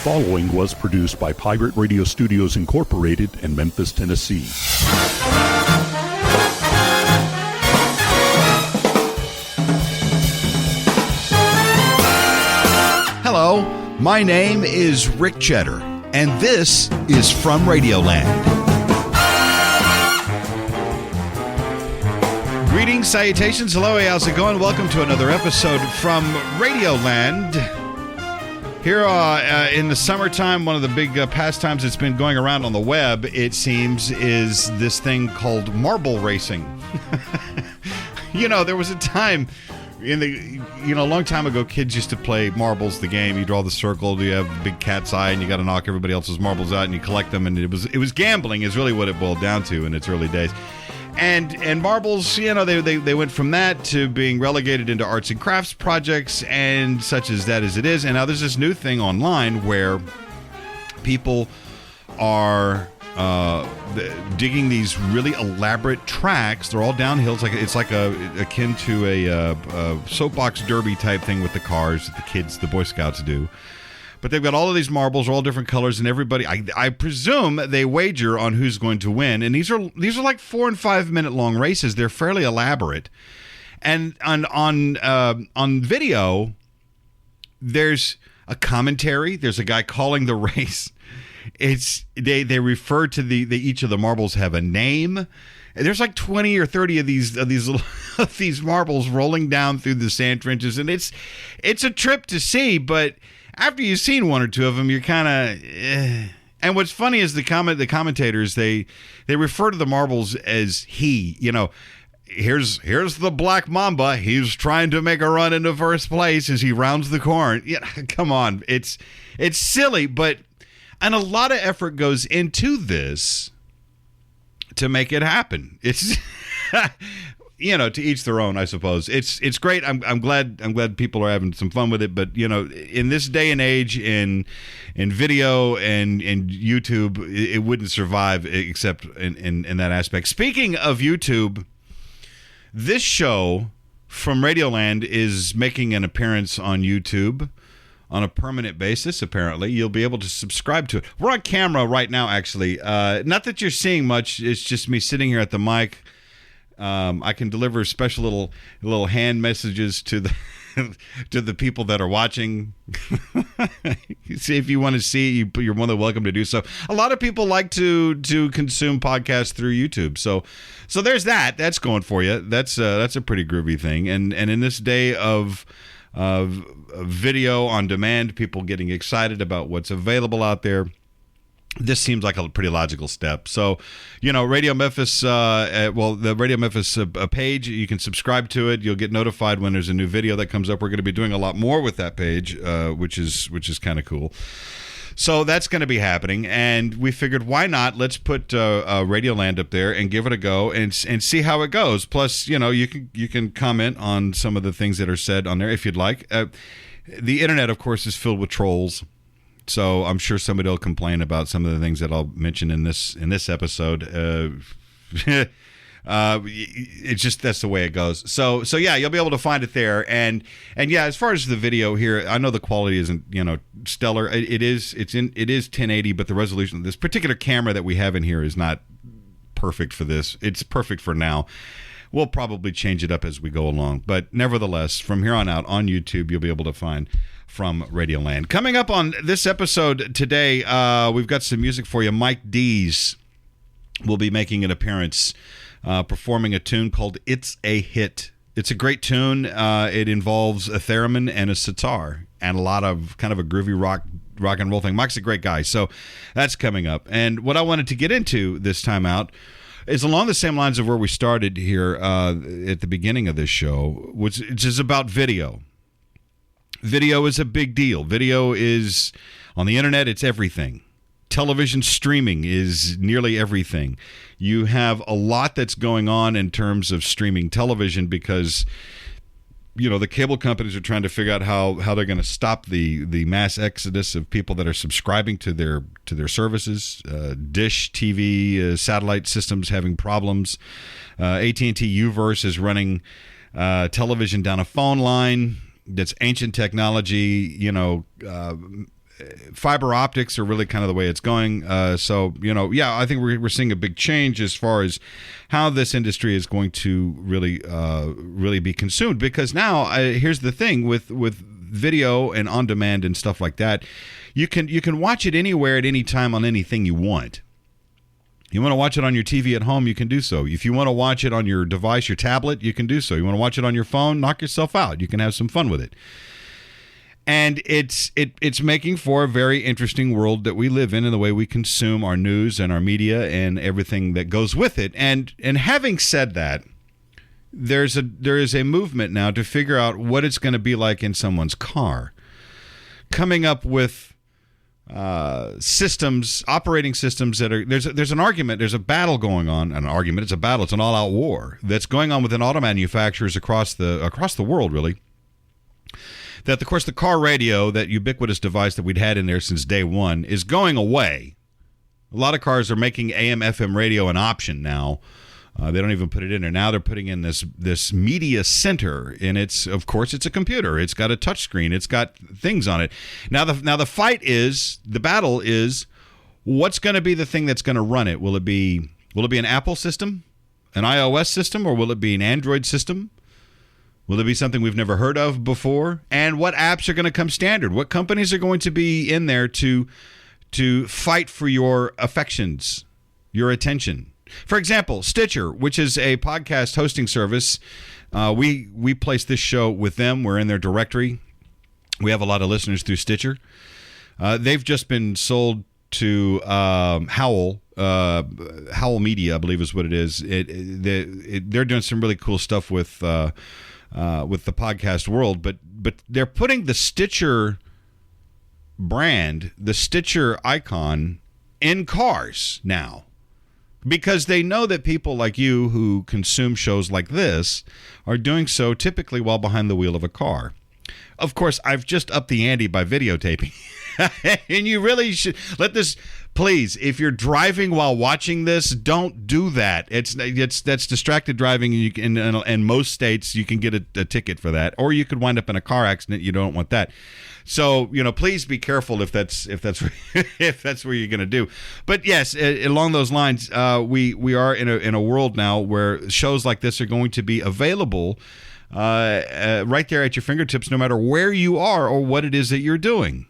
following was produced by Pirate Radio Studios Incorporated in Memphis, Tennessee. Hello, my name is Ric Chetter, and this is From Radioland. Greetings, salutations, hello, how's it going? Welcome to another episode from Radioland. Here in the summertime, one of the big pastimes that's been going around on the web, it seems, is this thing called marble racing. You know, there was a time a long time ago, kids used to play marbles, the game. You draw the circle, you have a big cat's eye, and you got to knock everybody else's marbles out, and you collect them, and it was gambling is really what it boiled down to in its early days. And marbles, you know, they went from that to being relegated into arts and crafts projects and such as that as it is. And now there's this new thing online where people are digging these really elaborate tracks. They're all downhill. It's like akin to a soapbox derby type thing with the cars that the Boy Scouts do. But they've got all of these marbles, all different colors, and everybody. I presume they wager on who's going to win. And these are like 4 and 5 minute long races. They're fairly elaborate. And on video, there's a commentary. There's a guy calling the race. They refer to each of the marbles have a name. There's like 20 or 30 of these little these marbles rolling down through the sand trenches, and it's a trip to see. But after you've seen one or two of them, you're kind of. And what's funny is the commentators they refer to the marbles as he. You know, here's the Black Mamba. He's trying to make a run into first place as he rounds the corner. Yeah, come on, it's silly, but. And a lot of effort goes into this to make it happen. It's, you know, to each their own, I suppose. It's great. I'm glad people are having some fun with it. But you know, in this day and age, in video and YouTube, it wouldn't survive except in that aspect. Speaking of YouTube, this show from Radioland is making an appearance on YouTube. On a permanent basis, apparently. You'll be able to subscribe to it. We're on camera right now, actually. Not that you're seeing much. It's just me sitting here at the mic. I can deliver special little hand messages to the people that are watching. See, if you want to see it, you're more than welcome to do so. A lot of people like to consume podcasts through YouTube. So there's that. That's going for you. That's a pretty groovy thing. And in this day of video on demand, people getting excited about what's available out there, this seems like a pretty logical step. So, you know, Radio Memphis, the Radio Memphis page, you can subscribe to it. You'll get notified when there's a new video that comes up. We're going to be doing a lot more with that page, which is kind of cool. So that's going to be happening, and we figured, why not? Let's put Radioland up there and give it a go and see how it goes. Plus, you know, you can comment on some of the things that are said on there if you'd like. The internet, of course, is filled with trolls, so I'm sure somebody will complain about some of the things that I'll mention in this episode. It's just that's the way it goes. So yeah, you'll be able to find it there. And yeah, as far as the video here, I know the quality isn't, you know, stellar. It is 1080, but the resolution of this particular camera that we have in here is not perfect for this. It's perfect for now. We'll probably change it up as we go along. But nevertheless, from here on out on YouTube, you'll be able to find From Radioland. Coming up on this episode today, we've got some music for you. Mike Dees will be making an appearance. Performing a tune called It's a Hit. It's a great tune. It involves a theremin and a sitar and a lot of kind of a groovy rock and roll thing. Mike's a great guy, so that's coming up. And what I wanted to get into this time out is along the same lines of where we started here at the beginning of this show, which is about video. Video is a big deal. Video is, on the internet, it's everything. Television streaming is nearly everything. You have a lot that's going on in terms of streaming television because, you know, the cable companies are trying to figure out how they're going to stop the mass exodus of people that are subscribing to their services. Dish TV, satellite systems having problems. AT&T Uverse is running television down a phone line that's ancient technology. You know, fiber optics are really kind of the way it's going. So, I think we're seeing a big change as far as how this industry is going to really be consumed. Because now, here's the thing with video and on demand and stuff like that, you can watch it anywhere at any time on anything you want. You want to watch it on your TV at home, you can do so. If you want to watch it on your device, your tablet, you can do so. You want to watch it on your phone, knock yourself out. You can have some fun with it. And it's making for a very interesting world that we live in and the way we consume our news and our media and everything that goes with it. And having said that, there is a movement now to figure out what it's going to be like in someone's car. Coming up with operating systems that are there's an argument, there's a battle going on. It's a battle, it's an all-out war that's going on within auto manufacturers across the world, really. That, of course, the car radio, that ubiquitous device that we'd had in there since day one, is going away. A lot of cars are making AM/FM radio an option now. They don't even put it in there. Now they're putting in this media center, and it's a computer. It's got a touch screen. It's got things on it. Now the battle is, what's going to be the thing that's going to run it? Will it be an Apple system, an iOS system, or will it be an Android system? Will it be something we've never heard of before? And what apps are going to come standard? What companies are going to be in there to fight for your affections, your attention? For example, Stitcher, which is a podcast hosting service, we place this show with them. We're in their directory. We have a lot of listeners through Stitcher. They've just been sold to Howl Media, I believe is what it is. They're doing some really cool stuff with the podcast world, but they're putting the Stitcher brand, the Stitcher icon, in cars now. Because they know that people like you who consume shows like this are doing so typically while behind the wheel of a car. Of course, I've just upped the ante by videotaping. And you really should let this, please, if you're driving while watching this, don't do that. That's distracted driving, and in most states you can get a ticket for that, or you could wind up in a car accident. You don't want that. So, please be careful if that's if that's what you're going to do. But yes, along those lines, we are in a world now where shows like this are going to be available right there at your fingertips, no matter where you are or what it is that you're doing.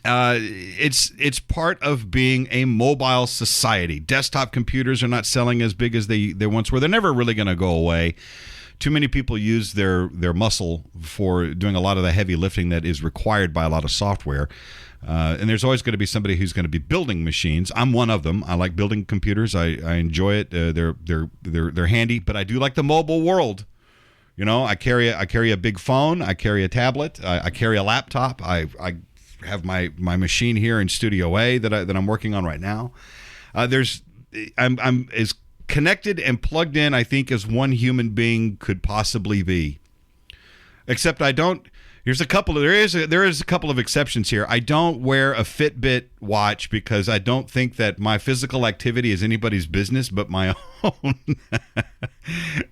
It's part of being a mobile society. Desktop computers are not selling as big as they once were. They're never really going to go away. Too many people use their muscle for doing a lot of the heavy lifting that is required by a lot of software. And there's always going to be somebody who's going to be building machines. I'm one of them. I like building computers. I enjoy it. They're handy, but I do like the mobile world. I carry a big phone. I carry a tablet. I carry a laptop. I have my machine here in Studio A that I'm working on right now. I'm as connected and plugged in, I think, as one human being could possibly be. Except I don't. There is a couple of exceptions here. I don't wear a Fitbit watch because I don't think that my physical activity is anybody's business but my own.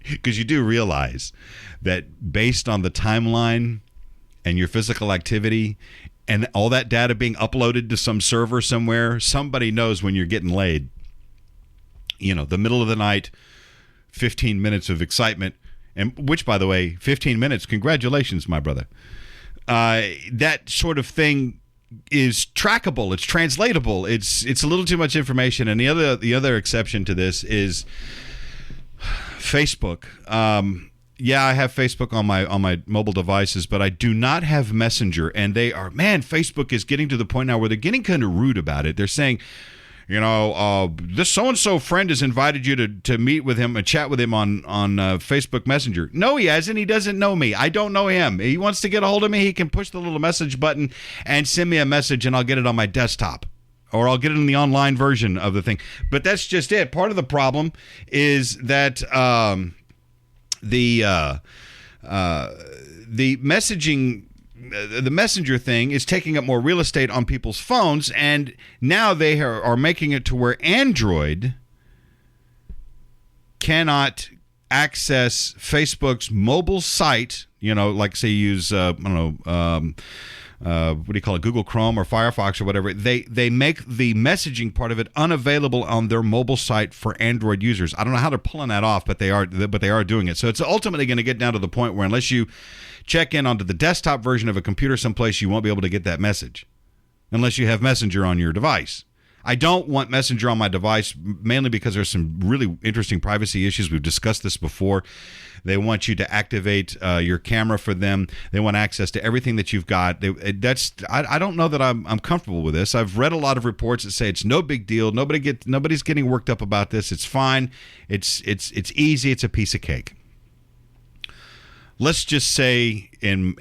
Because you do realize that based on the timeline and your physical activity and all that data being uploaded to some server somewhere, somebody knows when you're getting laid. The middle of the night, 15 minutes of excitement, and which, by the way, 15 minutes, congratulations, my brother. That sort of thing is trackable. It's translatable. It's a little too much information. And the other exception to this is Facebook. Yeah, I have Facebook on my mobile devices, but I do not have Messenger. And Facebook is getting to the point now where they're getting kind of rude about it. They're saying, this so-and-so friend has invited you to meet with him and chat with him on Facebook Messenger. No, he hasn't. He doesn't know me. I don't know him. He wants to get a hold of me. He can push the little message button and send me a message, and I'll get it on my desktop. Or I'll get it in the online version of the thing. But that's just it. Part of the problem is that the messaging... The messenger thing is taking up more real estate on people's phones, and now they are making it to where Android cannot access Facebook's mobile site. Like say you use what do you call it, Google Chrome or Firefox or whatever, they make the messaging part of it unavailable on their mobile site for Android users. I don't know how they're pulling that off, but they are doing it. So it's ultimately going to get down to the point where unless you check in onto the desktop version of a computer someplace, you won't be able to get that message unless you have Messenger on your device. I don't want Messenger on my device, mainly because there's some really interesting privacy issues. We've discussed this before. They want you to activate your camera for them. They want access to everything that you've got. I don't know that I'm comfortable with this. I've read a lot of reports that say it's no big deal. Nobody's getting worked up about this. It's fine. It's easy. It's a piece of cake. Let's just say, in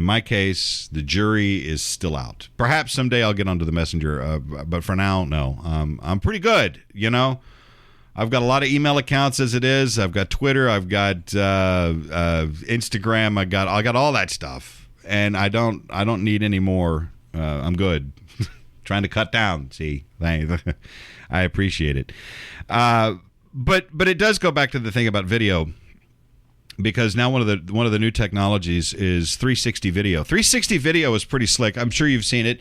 my case, the jury is still out. Perhaps someday I'll get onto the Messenger, but for now, no. I'm pretty good, you know. I've got a lot of email accounts as it is. I've got Twitter. I've got Instagram. I got all that stuff, and I don't need any more. I'm good. Trying to cut down. See, I appreciate it. But it does go back to the thing about video. Because now one of the new technologies is 360 video. 360 video is pretty slick. I'm sure you've seen it.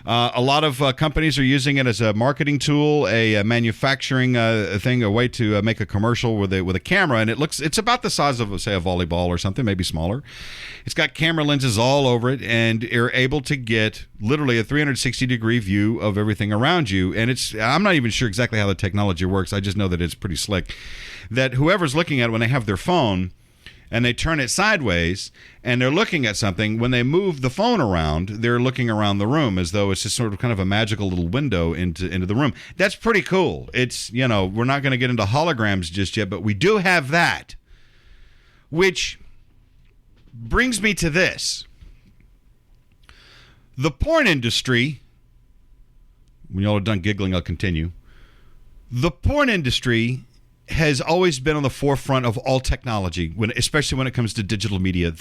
A lot of companies are using it as a marketing tool, a manufacturing thing, a way to make a commercial with a camera, and it's about the size of, say, a volleyball or something, maybe smaller. It's got camera lenses all over it, and you're able to get literally a 360-degree view of everything around you. And I'm not even sure exactly how the technology works. I just know that it's pretty slick. That whoever's looking at it when they have their phone and they turn it sideways and they're looking at something, when they move the phone around, they're looking around the room as though it's just sort of kind of a magical little window into the room. That's pretty cool. It's, we're not going to get into holograms just yet, but we do have that. Which brings me to this. The porn industry, when y'all are done giggling, I'll continue. The porn industry has always been on the forefront of all technology, especially when it comes to digital media.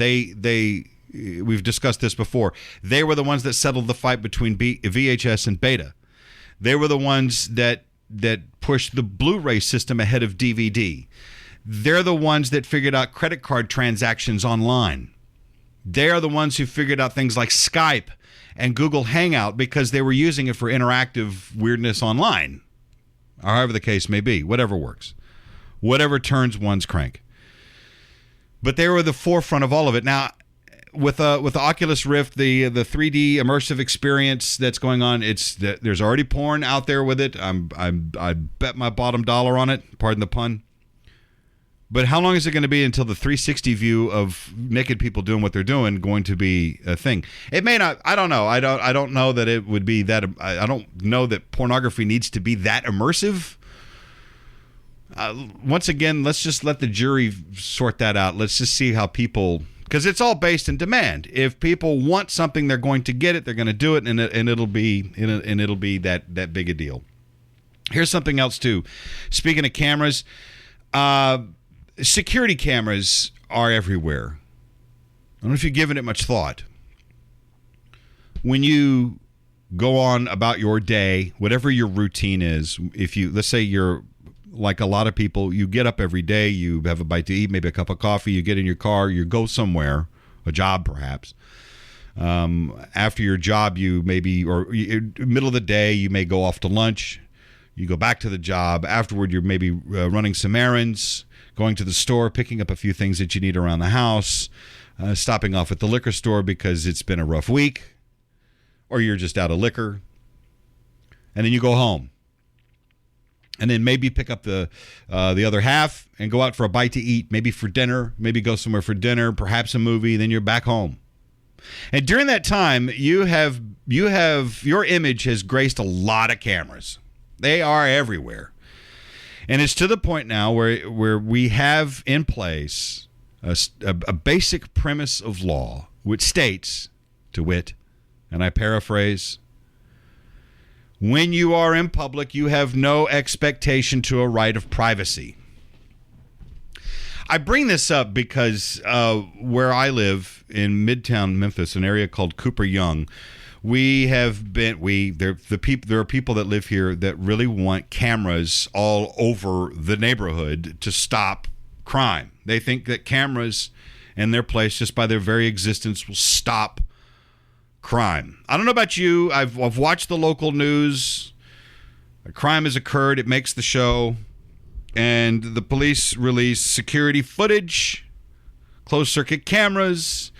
We've discussed this before. They were the ones that settled the fight between VHS and Beta. They were the ones that pushed the Blu-ray system ahead of DVD. They're the ones that figured out credit card transactions online. They are the ones who figured out things like Skype and Google Hangout because they were using it for interactive weirdness online. Or however the case may be, whatever works. Whatever turns one's crank. But they were the forefront of all of it. Now, with the Oculus Rift, the 3D immersive experience that's going on, there's already porn out there with it. I bet my bottom dollar on it. Pardon the pun. But how long is it going to be until the 360 view of naked people doing what they're doing going to be a thing? It may not. I don't know. I don't know that it would be that. I don't know that pornography needs to be that immersive. Once again, let's just let the jury sort that out. Let's just see how people, because it's all based in demand. If people want something, they're going to get it. They're going to do it, and it'll be that big a deal. Here's something else too. Speaking of cameras, security cameras are everywhere. I don't know if you've given it much thought. When you go on about your day, whatever your routine is, let's say you're like a lot of people, you get up every day, you have a bite to eat, maybe a cup of coffee, you get in your car, you go somewhere, a job perhaps. After your job, middle of the day, you may go off to lunch. You go back to the job. Afterward, you're maybe running some errands, going to the store, picking up a few things that you need around the house, stopping off at the liquor store because it's been a rough week, or you're just out of liquor. And then you go home. And then maybe pick up the other half and go out for a bite to eat, maybe for dinner, maybe go somewhere for dinner, perhaps a movie, then you're back home. And during that time, your image has graced a lot of cameras. They are everywhere. And it's to the point now where we have in place a basic premise of law, which states, to wit, and I paraphrase, when you are in public, you have no expectation to a right of privacy. I bring this up because where I live in Midtown Memphis, an area called Cooper Young, there are people that live here that really want cameras all over the neighborhood to stop crime. They think that cameras in their place, just by their very existence, will stop crime. I don't know about you. I've watched the local news. A crime has occurred. It makes the show. And the police release security footage, closed-circuit cameras,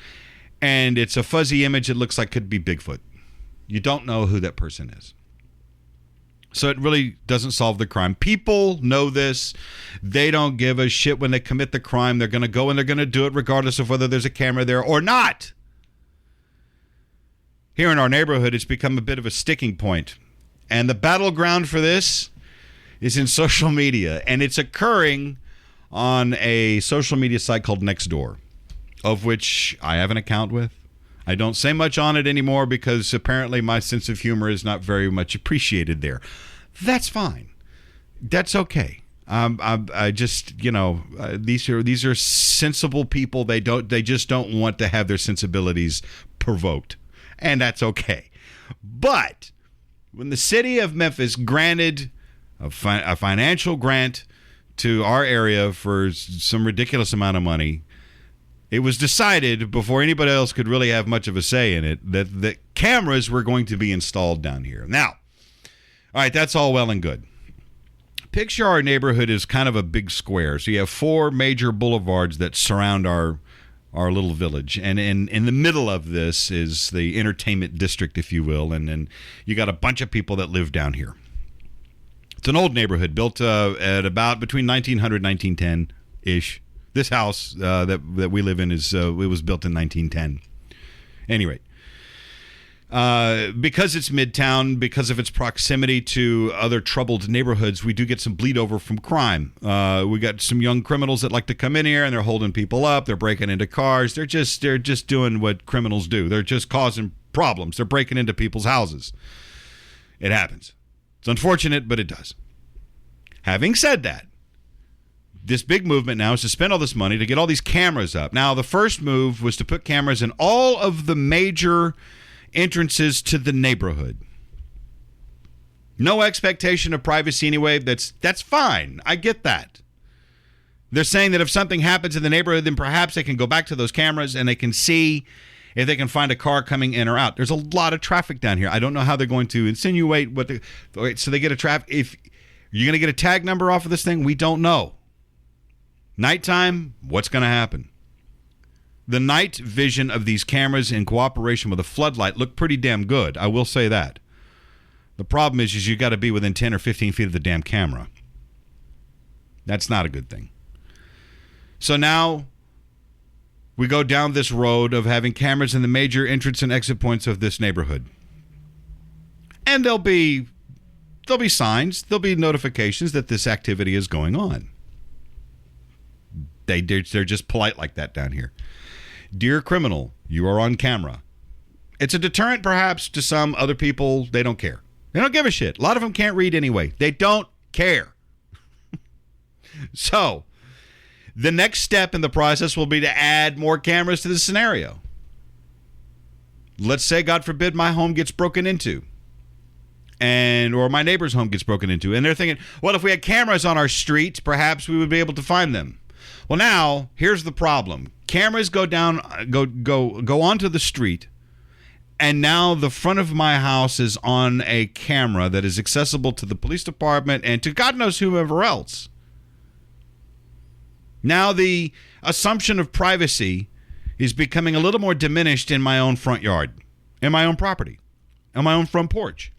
and it's a fuzzy image that looks like could be Bigfoot. You don't know who that person is. So it really doesn't solve the crime. People know this. They don't give a shit when they commit the crime. They're going to go and they're going to do it regardless of whether there's a camera there or not. Here in our neighborhood, it's become a bit of a sticking point. And the battleground for this is in social media. And it's occurring on a social media site called Nextdoor, of which I have an account with. I don't say much on it anymore because apparently my sense of humor is not very much appreciated there. That's fine. That's okay. I just, these are sensible people. They just don't want to have their sensibilities provoked, and that's okay. But when the city of Memphis granted a financial grant to our area for some ridiculous amount of money, it was decided before anybody else could really have much of a say in it that cameras were going to be installed down here. Now, all right, that's all well and good. Picture our neighborhood as kind of a big square. So you have 4 major boulevards that surround our little village. And in the middle of this is the entertainment district, if you will. And then you got a bunch of people that live down here. It's an old neighborhood built at about between 1900 and 1910-ish. This house that we live in it was built in 1910. Anyway, because it's Midtown, because of its proximity to other troubled neighborhoods, we do get some bleed over from crime. We got some young criminals that like to come in here and they're holding people up. They're breaking into cars. They're just doing what criminals do. They're just causing problems. They're breaking into people's houses. It happens. It's unfortunate, but it does. Having said that, this big movement now is to spend all this money to get all these cameras up. Now, the first move was to put cameras in all of the major entrances to the neighborhood. No expectation of privacy anyway. That's fine. I get that. They're saying that if something happens in the neighborhood, then perhaps they can go back to those cameras and they can see if they can find a car coming in or out. There's a lot of traffic down here. I don't know how they're going to insinuate so they get a traffic. If you're going to get a tag number off of this thing, we don't know. Nighttime, what's going to happen? The night vision of these cameras in cooperation with a floodlight look pretty damn good. I will say that. The problem is you got to be within 10 or 15 feet of the damn camera. That's not a good thing. So now we go down this road of having cameras in the major entrance and exit points of this neighborhood. And there'll be signs, there'll be notifications that this activity is going on. They're just polite like that down here. Dear criminal, you are on camera. It's a deterrent perhaps to some other people. They don't care. They don't give a shit. A lot of them can't read anyway. They don't care. So, the next step in the process will be to add more cameras to the scenario. Let's say, God forbid, my home gets broken into. Or my neighbor's home gets broken into. And they're thinking, well, if we had cameras on our street, perhaps we would be able to find them. Well, now, here's the problem. Cameras go onto the street, and now the front of my house is on a camera that is accessible to the police department and to God knows whoever else. Now the assumption of privacy is becoming a little more diminished in my own front yard, in my own property, on my own front porch.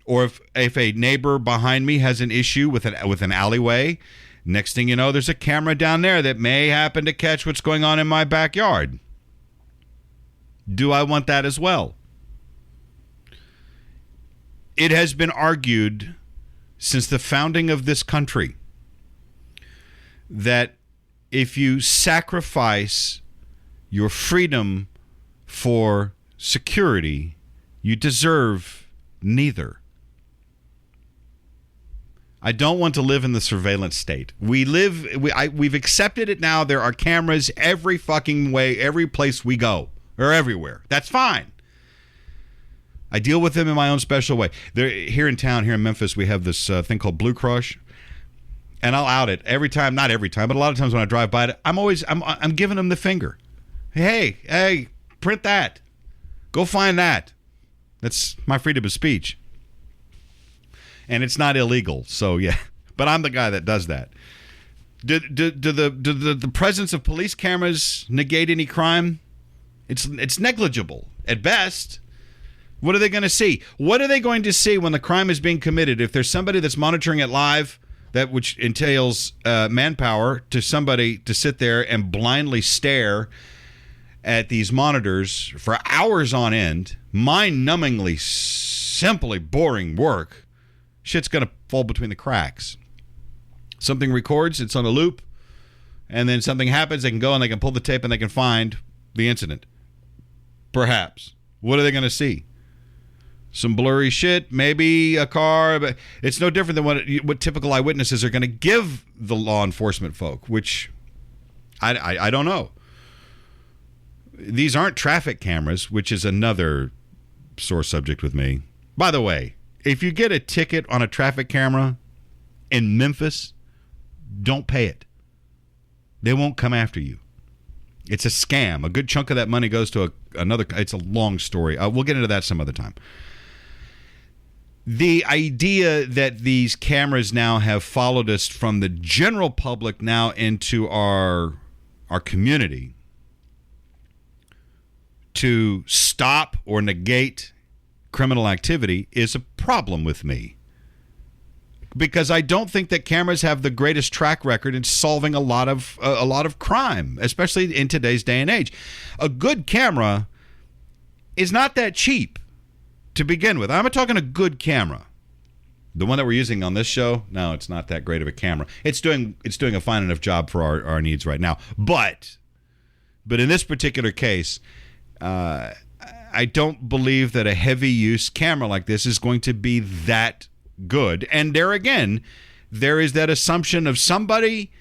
Or if a neighbor behind me has an issue with an alleyway, next thing you know, there's a camera down there that may happen to catch what's going on in my backyard. Do I want that as well? It has been argued since the founding of this country that if you sacrifice your freedom for security, you deserve neither. I don't want to live in the surveillance state. We've accepted it now. There are cameras every fucking way, every place we go, or everywhere. That's fine. I deal with them in my own special way. Here in town, here in Memphis, we have this thing called Blue Crush, and I'll out it every time. Not every time, but a lot of times when I drive by it, I'm giving them the finger. Hey, print that. Go find that. That's my freedom of speech. And it's not illegal, so yeah. But I'm the guy that does that. Do the presence of police cameras negate any crime? It's negligible at best. What are they going to see? What are they going to see when the crime is being committed? If there's somebody that's monitoring it live, that which entails manpower to somebody to sit there and blindly stare at these monitors for hours on end, mind-numbingly, simply boring work, shit's going to fall between the cracks. Something records, it's on a loop, and then something happens, they can go and they can pull the tape and they can find the incident. Perhaps. What are they going to see? Some blurry shit, maybe a car, but it's no different than what typical eyewitnesses are going to give the law enforcement folk, which I don't know. These aren't traffic cameras, which is another sore subject with me. By the way, if you get a ticket on a traffic camera in Memphis, don't pay it. They won't come after you. It's a scam. A good chunk of that money goes to another. It's a long story. We'll get into that some other time. The idea that these cameras now have followed us from the general public now into our community to stop or negate criminal activity is a problem with me. Because I don't think that cameras have the greatest track record in solving a lot of crime, especially in today's day and age. A good camera is not that cheap to begin with. I'm talking a good camera. The one that we're using on this show, no, it's not that great of a camera. It's doing a fine enough job for our needs right now. But in this particular case, I don't believe that a heavy use camera like this is going to be that good. And there again, there is that assumption of somebody,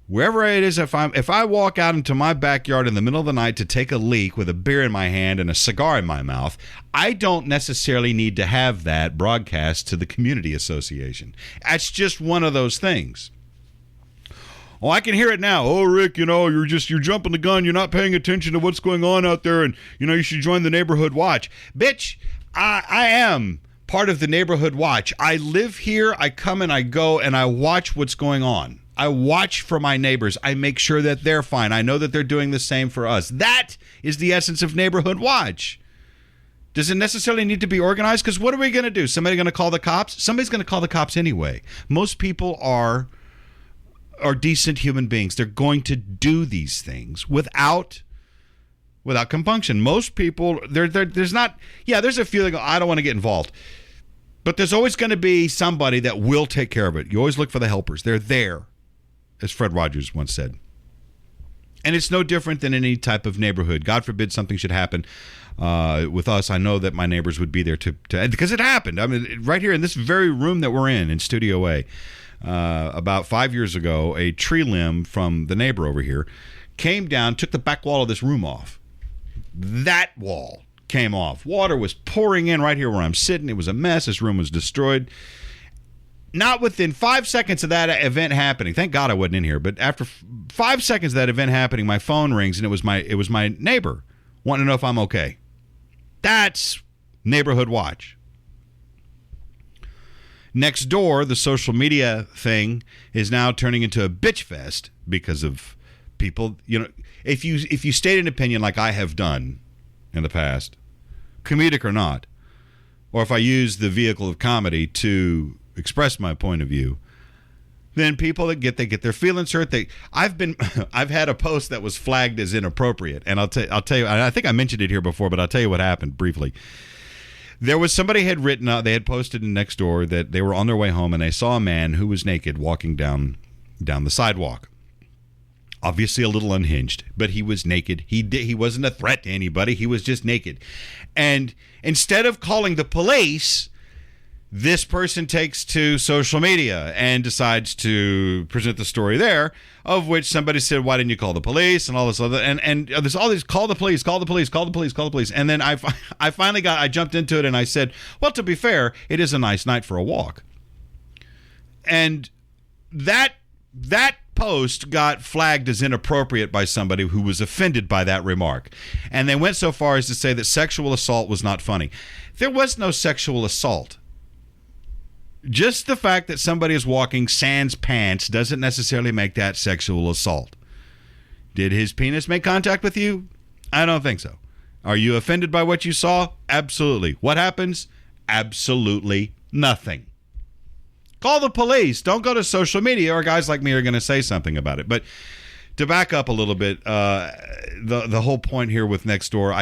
wherever it is, if I walk out into my backyard in the middle of the night to take a leak with a beer in my hand and a cigar in my mouth, I don't necessarily need to have that broadcast to the community association. That's just one of those things. Oh, I can hear it now. Oh, Rick, you're jumping the gun. You're not paying attention to what's going on out there, and you should join the neighborhood watch. Bitch, I am part of the neighborhood watch. I live here. I come and I go, and I watch what's going on. I watch for my neighbors. I make sure that they're fine. I know that they're doing the same for us. That is the essence of neighborhood watch. Does it necessarily need to be organized? Because what are we going to do? Somebody going to call the cops? Somebody's going to call the cops anyway. Most people are decent human beings. They're going to do these things without compunction. Most people, there's not, there's a few that go, I don't want to get involved. But there's always going to be somebody that will take care of it. You always look for the helpers. They're there, as Fred Rogers once said. And it's no different than any type of neighborhood. God forbid something should happen with us. I know that my neighbors would be there to because it happened. I mean, right here in this very room that we're in Studio A, about 5 years ago, a tree limb from the neighbor over here came down, took the back wall of this room off. That wall came off. Water was pouring in right here where I'm sitting. It was a mess. This room was destroyed. Not within 5 seconds of that event happening. Thank God I wasn't in here. But after 5 seconds of that event happening, my phone rings, and it was my neighbor wanting to know if I'm okay. That's neighborhood watch. Next door, the social media thing is now turning into a bitch fest because of people. If you state an opinion like I have done in the past, comedic or not, or if I use the vehicle of comedy to express my point of view, then people that get their feelings hurt. I've had a post that was flagged as inappropriate, and I'll tell you. I think I mentioned it here before, but I'll tell you what happened briefly. There was somebody had written, they had posted in next door that they were on their way home and they saw a man who was naked walking down the sidewalk. Obviously a little unhinged, but he was naked. He wasn't a threat to anybody. He was just naked. And instead of calling the police, this person takes to social media and decides to present the story there, of which somebody said, why didn't you call the police, and all this other, and there's all these, call the police. And then I jumped into it and I said, well, to be fair, it is a nice night for a walk. And that post got flagged as inappropriate by somebody who was offended by that remark. And they went so far as to say that sexual assault was not funny. There was no sexual assault. Just the fact that somebody is walking sans pants doesn't necessarily make that sexual assault. Did his penis make contact with you? I don't think so. Are you offended by what you saw? Absolutely. What happens? Absolutely nothing. Call the police. Don't go to social media, or guys like me are going to say something about it. But to back up a little bit, the whole point here with Nextdoor,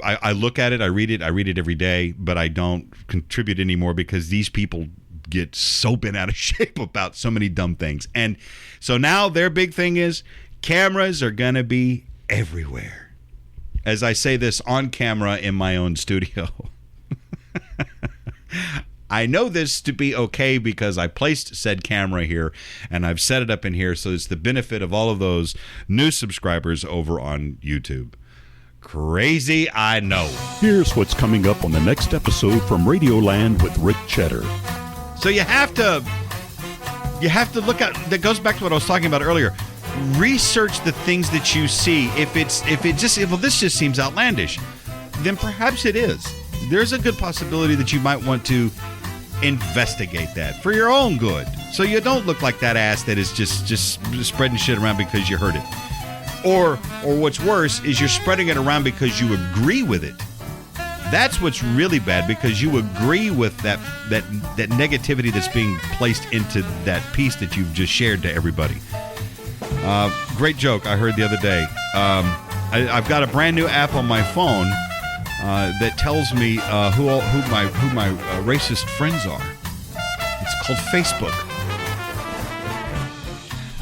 I look at it, I read it every day, but I don't contribute anymore because these people get so bent out of shape about so many dumb things. And so now their big thing is cameras are going to be everywhere. As I say this on camera in my own studio. I know this to be okay because I placed said camera here and I've set it up in here, so it's the benefit of all of those new subscribers over on YouTube. Crazy, I know. Here's what's coming up on the next episode from Radioland with Ric Chetter. So you have to look at, that goes back to what I was talking about earlier. Research the things that you see. If this just seems outlandish, then perhaps it is. There's a good possibility that you might want to investigate that for your own good, so you don't look like that ass that is just spreading shit around because you heard it, or what's worse is you're spreading it around because you agree with it. That's what's really bad, because you agree with that negativity that's being placed into that piece that you've just shared to everybody. Great joke I heard the other day. I've got a brand new app on my phone that tells me who my racist friends are. It's called Facebook.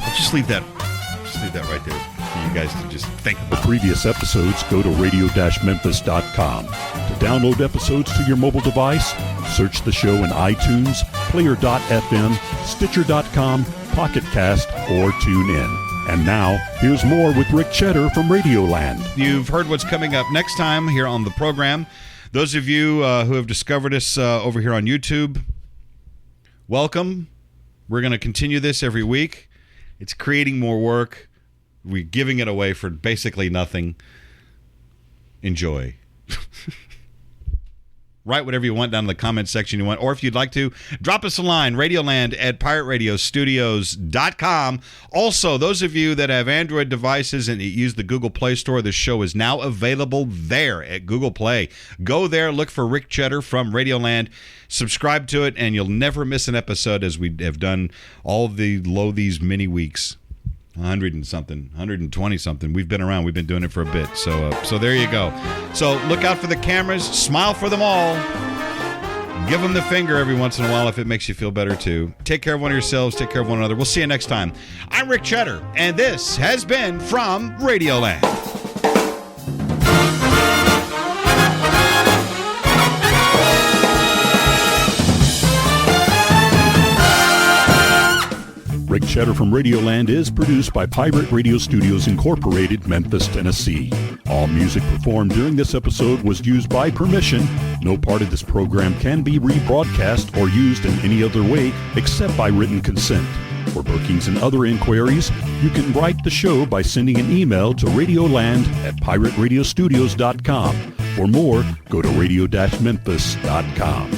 I'll just leave that right there for you guys to just think about. The previous episodes, go to radio-memphis.com. To download episodes to your mobile device, search the show in iTunes, Player.fm, Stitcher.com, Pocket Cast, or TuneIn. And now, here's more with Ric Chetter from Radioland. You've heard what's coming up next time here on the program. Those of you who have discovered us over here on YouTube, welcome. We're going to continue this every week. It's creating more work. We're giving it away for basically nothing. Enjoy. Write whatever you want down in the comment section you want. Or if you'd like to, drop us a line, radioland@pirateradiostudios.com. Also, those of you that have Android devices and use the Google Play Store, the show is now available there at Google Play. Go there, look for Ric Chetter from Radioland, subscribe to it, and you'll never miss an episode, as we have done all these many weeks. 100 and something, 120 something. We've been around. We've been doing it for a bit. So there you go. So look out for the cameras. Smile for them all. Give them the finger every once in a while if it makes you feel better too. Take care of one of yourselves. Take care of one another. We'll see you next time. I'm Ric Chetter, and this has been From Radioland. Ric Chetter from Radioland is produced by Pirate Radio Studios Incorporated, Memphis, Tennessee. All music performed during this episode was used by permission. No part of this program can be rebroadcast or used in any other way except by written consent. For bookings and other inquiries, you can write the show by sending an email to radioland@pirateradiostudios.com. For more, go to radio-memphis.com.